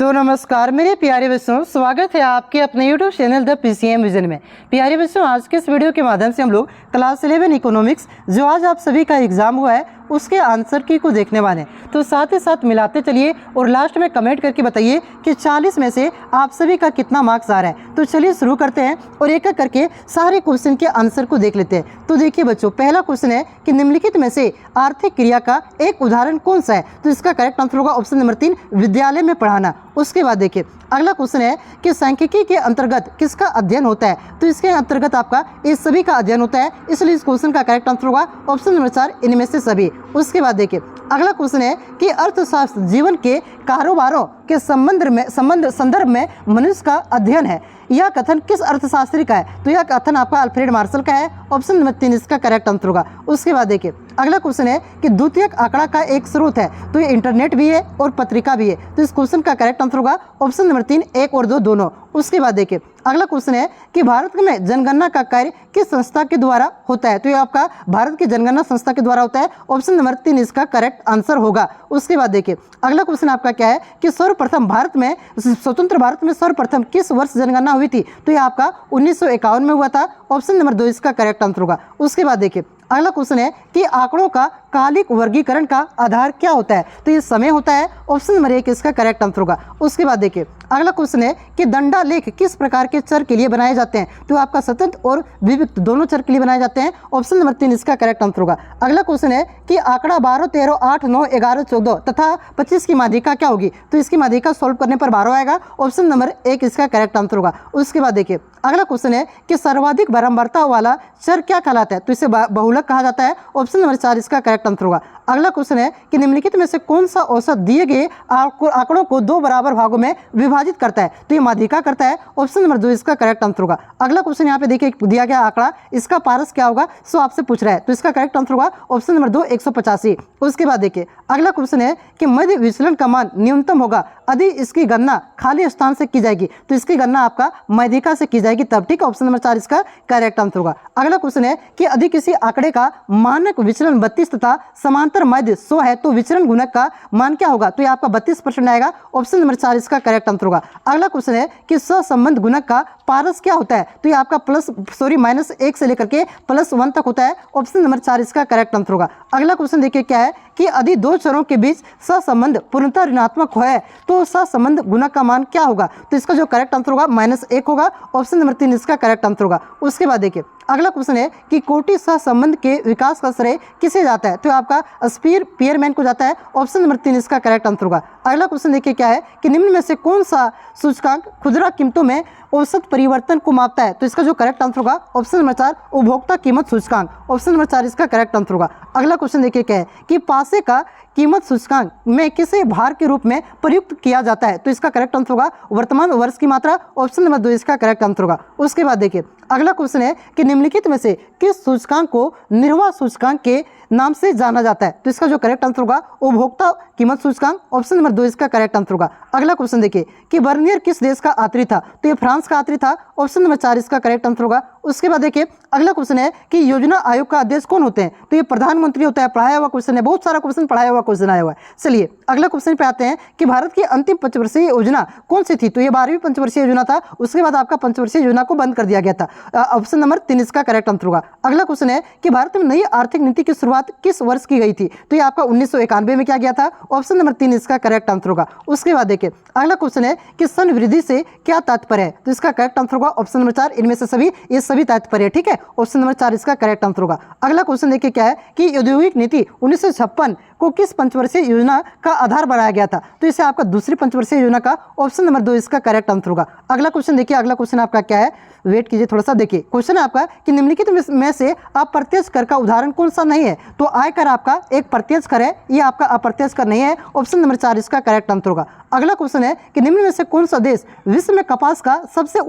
तो नमस्कार मेरे प्यारे बच्चों, स्वागत है आपके अपने YouTube channel the PCM vision में। प्यारे बच्चों, आज के इस वीडियो के माध्यम से हम लोग क्लास 11 इकोनॉमिक्स जो आज आप सभी का एग्जाम हुआ है उसके आंसर की को देखने वाले हैं। तो साथ ही साथ मिलाते चलिए और लास्ट में कमेंट करके बताइए कि 40 में से आप सभी का कितना मार्क्स आ रहा है। तो चलिए शुरू करते हैं और एक एक करके सारे क्वेश्चन के आंसर को देख लेते हैं। तो देखिए बच्चों, पहला क्वेश्चन है कि निम्नलिखित में से आर्थिक क्रिया का एक उदाहरण कौन सा है। तो इसका करेक्ट आंसर होगा ऑप्शन नंबर 3, विद्यालय में पढ़ाना। उसके बाद देखिए अगला क्वेश्चन है कि सांख्यिकी के अंतर्गत किसका अध्ययन होता है। तो इसके अंतर्गत आपका इस सभी का अध्ययन होता है, इसलिए इस क्वेश्चन का करेक्ट आंसर होगा ऑप्शन नंबर 4, इनमें से सभी। उसके बाद देखिए अगला क्वेश्चन है कि अर्थशास्त्र जीवन के कारोबारों के संदर्भ में मनुष्य का अध्ययन है। यह कथन किस अर्थशास्त्री का है। तो यह कथन आपका अल्फ्रेड मार्शल का है, ऑप्शन नंबर 3 इसका करेक्ट आंसर होगा। उसके बाद देखिए अगला क्वेश्चन है कि द्वितीयक आंकड़ा का एक स्रोत है। तो ये इंटरनेट भी है और पत्रिका भी है। तो इस क्वेश्चन का करेक्ट आंसर होगा ऑप्शन नंबर 3, 1 और 2 दोनों। उसके बाद देखिए अगला क्वेश्चन है कि भारत में जनगणना का कार्य किस संस्था के द्वारा होता है। तो ये आपका भारत की जनगणना संस्था के द्वारा होता है, ऑप्शन नंबर 3 इसका करेक्ट आंसर होगा। उसके बाद देखिए अगला क्वेश्चन आपका क्या है कि सर्वप्रथम भारत में स्वतंत्र भारत में सर्वप्रथम किस वर्ष जनगणना हुई थी। तो ये आपका 1951 में हुआ था, ऑप्शन नंबर 2 इसका करेक्ट आंसर होगा। उसके बाद देखिए अगला क्वेश्चन है कि आंकड़ों का कालिक वर्गीकरण का आधार क्या होता है। तो ये समय होता है, ऑप्शन नंबर 1 इसका करेक्ट आंसर होगा। उसके बाद देखिए अगला क्वेश्चन है कि दंडा लेख किस प्रकार के चर के लिए बनाए जाते हैं। तो आपका स्वतंत्र और विविक्त दोनों चर के लिए बनाए जाते हैं, ऑप्शन नंबर 3 इसका करेक्ट आंसर होगा। अगला क्वेश्चन है कि आंकड़ा 12, 13, 8, 9, 11, 14 तथा 25 की माध्यिका क्या होगी। तो इसकी माध्यिका सॉल्व करने पर 12 आएगा, ऑप्शन नंबर 1 इसका करेक्ट आंसर होगा। उसके बाद देखिए अगला क्वेश्चन है कि सर्वाधिक बारंबारता वाला चर क्या कहलाता है। तो इसे बहुलक कहा जाता है, ऑप्शन नंबर 4 इसका करेक्ट आंसर होगा। अगला क्वेश्चन है कि निम्नलिखित में से कौन सा औसत दिए गए आंकड़ों को 2 बराबर भागों में विभाजित करता है। तो ये माध्यिका करता है, ऑप्शन नंबर 2 इसका करेक्ट आंसर होगा। अगला क्वेश्चन यहाँ पे देखिए दिया गया आंकड़ा, इसका पारस क्या होगा, सो आपसे पूछ रहा है। तो इसका करेक्ट आंसर होगा ऑप्शन नंबर 2, 185। उसके बाद देखिए अगला क्वेश्चन है कि मध्य विचलन का मान न्यूनतम होगा यदि इसकी गणना खाली स्थान से की जाएगी। तो इसकी गणना आपका माध्यिका से की जाएगी तब, ठीक है, ऑप्शन नंबर 4 इसका करेक्ट आंसर होगा। अगला क्वेश्चन है कि यदि किसी आंकड़े का मानक विचलन 32 तथा समांतर मध्य 100 है तो विचलन गुणक का मान क्या होगा। तो ये आपका 32% आएगा, ऑप्शन नंबर 4 इसका करेक्ट आंसर होगा। अगला क्वेश्चन है कि सहसंबंध गुणक का पारस क्या होता है। तो ये आपका -1 से लेकर के +1 तक होता है, ऑप्शन नंबर 4 इसका करेक्ट आंसर होगा। अगला क्वेश्चन देखिए क्या है कि यदि दो चरों के बीच सहसंबंध पूर्णतः ऋणात्मक है तो सहसंबंध गुणक का मान क्या होगा। तो इसका जो करेक्ट आंसर होगा -1 होगा, ऑप्शन नंबर 3 इसका करेक्ट आंसर होगा। उसके बाद देखिए अगला क्वेश्चन है कि कोटि सहसंबंध के विकास का श्रेय किसे जाता है। तो आपका स्पीयरमैन को जाता है, ऑप्शन नंबर 3 इसका करेक्ट आंसर होगा। अगला क्वेश्चन देखिए क्या है कि निम्न में से कौन सा सूचकांक खुदरा कीमतों में औसत परिवर्तन को मापता है। तो इसका जो करेक्ट आंसर होगा ऑप्शन नंबर 4, उपभोक्ता कीमत सूचकांक, ऑप्शन नंबर 4 इसका करेक्ट आंसर होगा। अगला क्वेश्चन देखिए क्या है कि पासे का कीमत सूचकांक में किसे भार के रूप में प्रयुक्त किया जाता है। तो इसका करेक्ट आंसर होगा वर्तमान वर्ष की मात्रा, ऑप्शन नंबर 2 इसका करेक्ट आंसर होगा। उसके बाद देखिए अगला क्वेश्चन है कि निम्नलिखित में से किस सूचकांक को निर्वाह सूचकांक के नाम से जाना जाता है। तो इसका जो करेक्ट आंसर होगा उपभोक्ता कीमत सूचकांक, ऑप्शन नंबर 2 इसका करेक्ट आंसर होगा। अगला क्वेश्चन देखिए कि बर्नियर किस देश का यात्री था। तो ये फ्रांस का यात्री था, ऑप्शन नंबर 4 इसका करेक्ट आंसर होगा। उसके बाद देखिए अगला क्वेश्चन है कि योजना आयोग का अध्यक्ष कौन होते हैं। तो ये प्रधानमंत्री होता है। पढ़ाया हुआ क्वेश्चन है, बहुत सारा क्वेश्चन पढ़ाया हुआ क्वेश्चन आया हुआ है। चलिए अगला क्वेश्चन पे आते हैं कि भारत की अंतिम पंचवर्षीय योजना कौन सी थी। तो ये 12वीं पंचवर्षीय योजना था, उसके बाद आपका पंचवर्षीय योजना को बंद कर दिया गया था, ऑप्शन नंबर 3 इसका करेक्ट आंसर होगा। अगला क्वेश्चन है कि भारत में नई आर्थिक नीति की शुरुआत किस वर्ष की गई थी। तो ये आपका 1991 में किया गया था, ऑप्शन नंबर 3 इसका करेक्ट आंसर होगा। उसके बाद देखिए अगला क्वेश्चन है कि संवृद्धि से क्या तात्पर्य है। तो इसका करेक्ट आंसर होगा ऑप्शन नंबर 4, इनमें से सभी, ये सभी तात्पर्य है, ठीक है, ऑप्शन नंबर 4 इसका करेक्ट आंसर होगा। अगला क्वेश्चन देखिए क्या है कि औद्योगिक नीति 1956 को किस पंचवर्षीय योजना का आधार बनाया गया था। तो इसे आपका दूसरी पंचवर्षीय योजना का, ऑप्शन नंबर 2 इसका करेक्ट आंसर होगा। अगला क्वेश्चन देखिए, अगला क्वेश्चन आपका क्या है, वेट कीजिए थोड़ा सा। देखिए क्वेश्चन है आपका कि निम्नलिखित में से अप्रत्यक्ष कर का उदाहरण कौन सा नहीं है। तो आयकर आपका एक प्रत्यक्ष कर है, ये आपका अप्रत्यक्ष कर नहीं है, ऑप्शन नंबर 4 इसका करेक्ट आंसर होगा। अगला क्वेश्चन है कि निम्न में से कौन सा देश विश्व में कपास का सबसे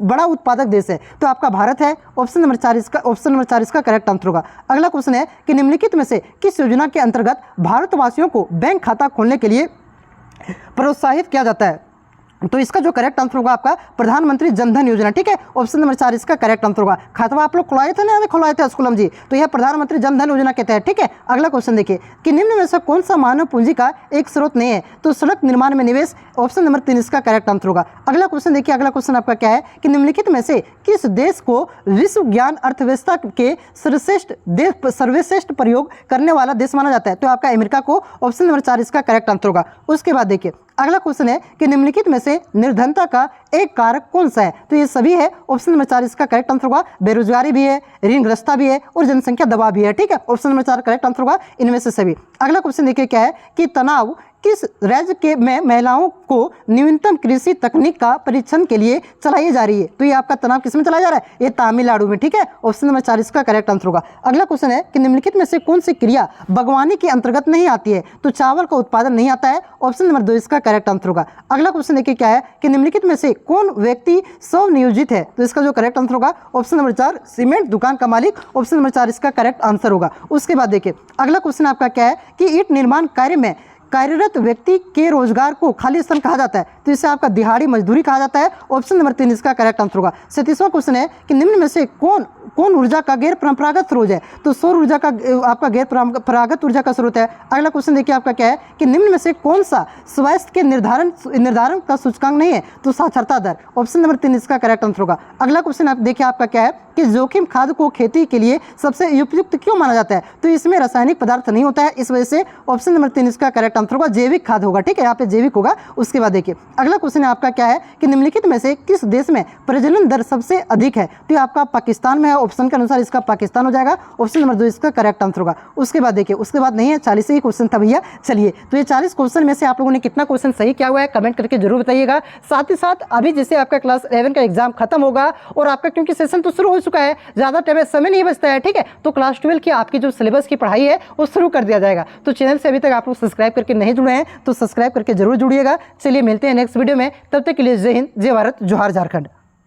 बड़ा उत्पादक देश है। तो आपका भारत है, ऑप्शन नंबर 4 इसका करेक्ट आंसर होगा। अगला क्वेश्चन है कि निम्नलिखित में से किस योजना के अंतर्गत भारतवासियों को बैंक खाता खोलने के लिए प्रोत्साहित किया जाता है। तो इसका जो करेक्ट आंसर होगा आपका प्रधानमंत्री जनधन योजना, ठीक है। ऑप्शन नंबर 4 इसका करेक्ट आंसर होगा। खातवा आप लोग खुलाए थे ना, खुलाए थे स्कूलम जी, तो यह प्रधानमंत्री जनधन योजना के तहत, ठीक है। अगला क्वेश्चन देखिए कि निम्न में से कौन सा मानव पूंजी का एक स्रोत नहीं है, तो सड़क निर्माण में निवेश, ऑप्शन नंबर 3 इसका करेक्ट आंसर होगा। अगला क्वेश्चन देखिए, अगला क्वेश्चन आपका क्या है कि निम्नलिखित में से किस देश को विश्व ज्ञान अर्थव्यवस्था के सर्वश्रेष्ठ प्रयोग करने वाला देश माना जाता है, तो आपका अमेरिका को, ऑप्शन नंबर 4 इसका करेक्ट आंसर होगा। उसके बाद देखिए अगला क्वेश्चन है कि निम्नलिखित में से निर्धनता का एक कारक कौन सा है, तो ये सभी है, ऑप्शन नंबर 4 इसका करेक्ट आंसर होगा। बेरोजगारी भी है, ऋणग्रस्तता भी है और जनसंख्या दबाव भी है, ठीक है। ऑप्शन नंबर 4 करेक्ट आंसर होगा इनमें से सभी। अगला क्वेश्चन देखिए क्या है कि तनाव किस राज्य के में महिलाओं को न्यूनतम कृषि तकनीक का परीक्षण के लिए चलाई जा रही है, तो ये आपका तनाव किस में चलाया जा रहा है, ये तमिलनाडु में, ठीक है। ऑप्शन नंबर 4 इसका करेक्ट आंसर होगा। अगला क्वेश्चन है कि निम्नलिखित में से कौन सी क्रिया बागवानी के अंतर्गत नहीं आती है, तो चावल का उत्पादन नहीं आता है, ऑप्शन नंबर 2 इसका करेक्ट आंसर होगा। अगला क्वेश्चन देखिए क्या है कि निम्नलिखित में से कौन व्यक्ति स्वनियोजित है, तो इसका जो करेक्ट आंसर होगा ऑप्शन नंबर 4 सीमेंट दुकान का मालिक, ऑप्शन नंबर 4 इसका करेक्ट आंसर होगा। उसके बाद देखिए अगला क्वेश्चन आपका क्या है कि ईंट निर्माण कार्य में कार्यरत व्यक्ति के रोजगार को खाली श्रम कहा जाता है, तो इसे आपका दिहाड़ी मजदूरी कहा जाता है, ऑप्शन नंबर 3 इसका करेक्ट आंसर होगा। 37वां क्वेश्चन है कि निम्न में से कौन ऊर्जा का गैर परंपरागत स्रोत है, तो सौर ऊर्जा का आपका गैर परंपरागत ऊर्जा का स्रोत है। अगला क्वेश्चन देखिए आपका क्या है कि निम्न में से कौन सा स्वास्थ्य के निर्धारण का सूचकांक नहीं है, तो साक्षरता दर, ऑप्शन नंबर 3 इसका करेक्ट आंसर होगा। अगला क्वेश्चन आप देखिए आपका क्या है कि जोखिम खाद को खेती के लिए सबसे उपयुक्त क्यों माना जाता है, तो इसमें रासायनिक पदार्थ नहीं होता है, इस वजह से ऑप्शन नंबर 3 इसका करेक्ट आंसर होगा, जैविक खाद होगा, ठीक है, यहाँ पे जैविक होगा। उसके बाद देखिए अगला क्वेश्चन है आपका क्या है कि निम्नलिखित में से किस देश में प्रजनन दर सबसे अधिक है, तो ये आपका पाकिस्तान में है, ऑप्शन के अनुसार इसका पाकिस्तान हो जाएगा, ऑप्शन नंबर 2 इसका करेक्ट आंसर होगा। उसके बाद देखिए उसके बाद नहीं है, 40 ही क्वेश्चन था भैया। चलिए तो ये 40 क्वेश्चन में से आप लोगों ने कितना क्वेश्चन सही किया हुआ है कमेंट करके जरूर बताइएगा। साथ ही साथ अभी जैसे आपका क्लास 11 का एग्जाम खत्म होगा और आपका क्योंकि सेशन तो शुरू हो चुका है, ज़्यादा समय नहीं बचता है, ठीक है, तो क्लास 12 की आपकी जो सिलेबस की पढ़ाई है वो शुरू कर दिया जाएगा। तो चैनल से अभी तक आप लोग सब्सक्राइब करके नहीं जुड़े हैं तो सब्सक्राइब करके जरूर जुड़िएगा। चलिए मिलते हैं नेक्स्ट वीडियो में, तब तक के लिए जय हिंद, जय भारत, जोहार झारखंड।